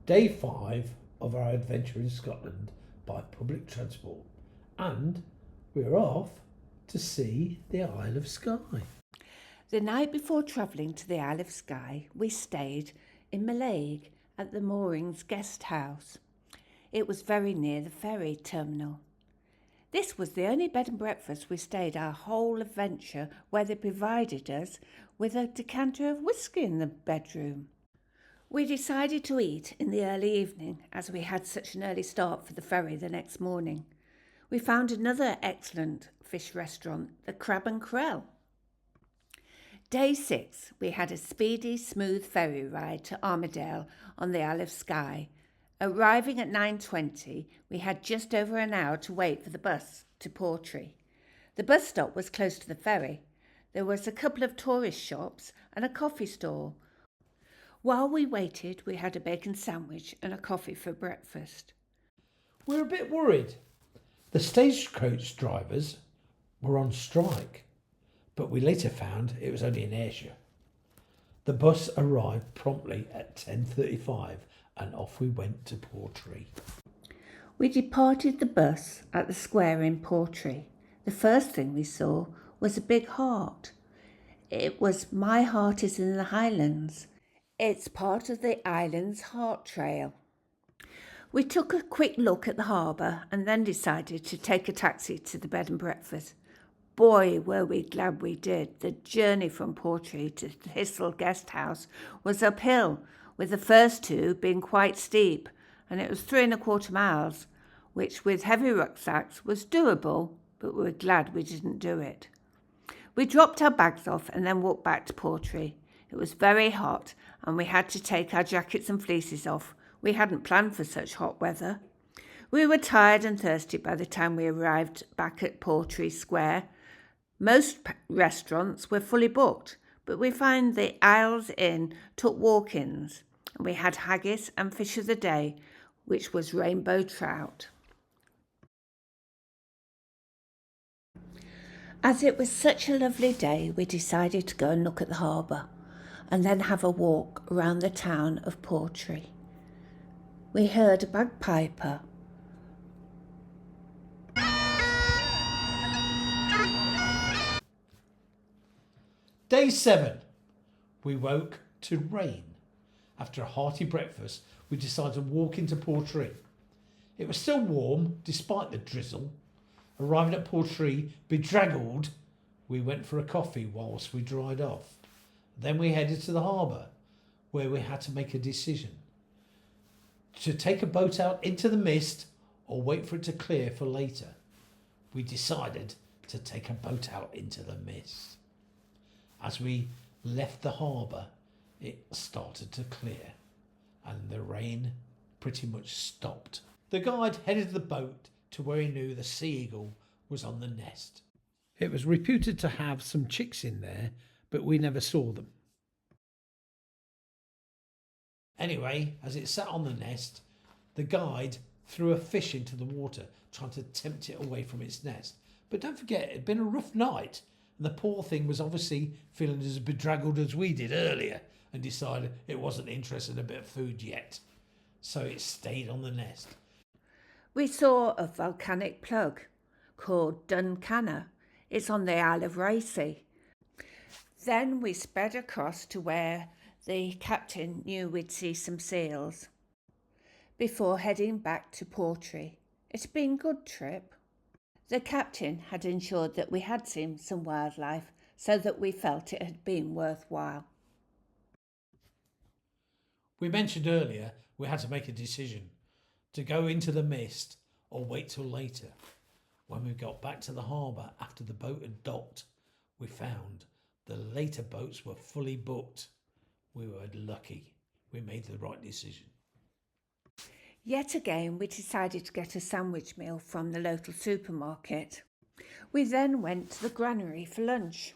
Day 5 of our adventure in Scotland by public transport, and we're off to see the Isle of Skye. The night before travelling to the Isle of Skye, we stayed in Mallaig at the moorings guesthouse. It was very near the ferry terminal. This was the only bed and breakfast we stayed our whole adventure, where they provided us with a decanter of whisky in the bedroom. We decided to eat in the early evening, as we had such an early start for the ferry the next morning. We found another excellent fish restaurant, the Crab and Crell. Day 6, we had a speedy, smooth ferry ride to Armadale on the Isle of Skye. Arriving at 9:20, we had just over an hour to wait for the bus to Portree. The bus stop was close to the ferry. There was a couple of tourist shops and a coffee stall. While we waited, we had a bacon sandwich and a coffee for breakfast. We're a bit worried. The stagecoach drivers were on strike, but we later found it was only an airshow. The bus arrived promptly at 10:35 and off we went to Portree. We departed the bus at the square in Portree. The first thing we saw was a big heart. It was My Heart is in the Highlands. It's part of the island's heart trail. We took a quick look at the harbour and then decided to take a taxi to the bed and breakfast. Boy, were we glad we did. The journey from Portree to the Thistle Guesthouse was uphill, with the first two being quite steep, and it was 3¼ miles, which with heavy rucksacks was doable, but we were glad we didn't do it. We dropped our bags off and then walked back to Portree. It was very hot and we had to take our jackets and fleeces off. We hadn't planned for such hot weather. We were tired and thirsty by the time we arrived back at Portree Square. Most restaurants were fully booked, but we found the Isles Inn took walk-ins, and we had haggis and fish of the day, which was rainbow trout. As it was such a lovely day, we decided to go and look at the harbour and then have a walk around the town of Portree. We heard a bagpiper. Day 7. We woke to rain. After a hearty breakfast, we decided to walk into Portree. It was still warm despite the drizzle. Arriving at Portree, bedraggled, we went for a coffee whilst we dried off. Then we headed to the harbour, where we had to make a decision. To take a boat out into the mist or wait for it to clear for later. We decided to take a boat out into the mist. As we left the harbour, it started to clear and the rain pretty much stopped. The guide headed the boat to where he knew the sea eagle was on the nest. It was reputed to have some chicks in there, but we never saw them. Anyway, as it sat on the nest, the guide threw a fish into the water, trying to tempt it away from its nest. But don't forget, it had been a rough night, and the poor thing was obviously feeling as bedraggled as we did earlier and decided it wasn't interested in a bit of food yet. So it stayed on the nest. We saw a volcanic plug called Duncanner. It's on the Isle of Racy. Then we sped across to where the captain knew we'd see some seals before heading back to Portree. It had been a good trip. The captain had ensured that we had seen some wildlife, so that we felt it had been worthwhile. We mentioned earlier we had to make a decision to go into the mist or wait till later. When we got back to the harbour after the boat had docked, we found the later boats were fully booked. We were lucky. We made the right decision. Yet again, we decided to get a sandwich meal from the local supermarket. We then went to the granary for lunch.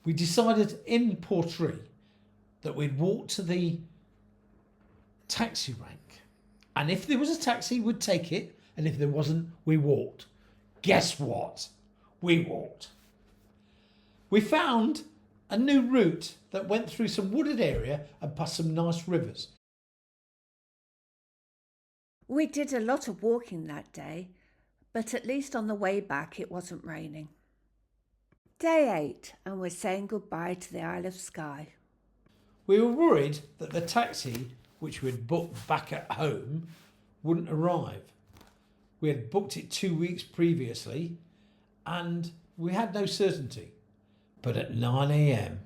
We decided in Portree that we'd walk to the taxi rank. And if there was a taxi, we'd take it. And if there wasn't, we walked. Guess what? We walked. We found a new route that went through some wooded area and past some nice rivers. We did a lot of walking that day, but at least on the way back it wasn't raining. Day 8, and we're saying goodbye to the Isle of Skye. We were worried that the taxi, which we had booked back at home, wouldn't arrive. We had booked it 2 weeks previously and we had no certainty. But at 9 a.m,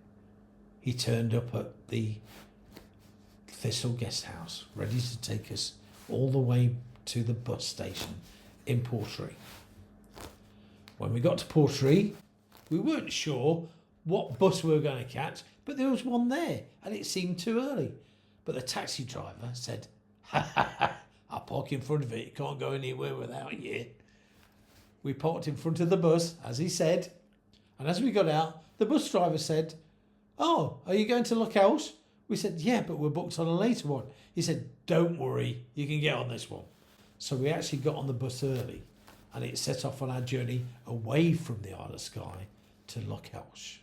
he turned up at the Thistle Guesthouse, ready to take us all the way to the bus station in Portree. When we got to Portree, we weren't sure what bus we were going to catch, but there was one there and it seemed too early. But the taxi driver said, "Ha ha ha, I'll park in front of it, you can't go anywhere without you." We parked in front of the bus, as he said, and as we got out, the bus driver said, "Oh, are you going to Loch House?" We said, "Yeah, but we're booked on a later one." He said, "Don't worry, you can get on this one." So we actually got on the bus early and it set off on our journey away from the Isle of Skye to Loch House.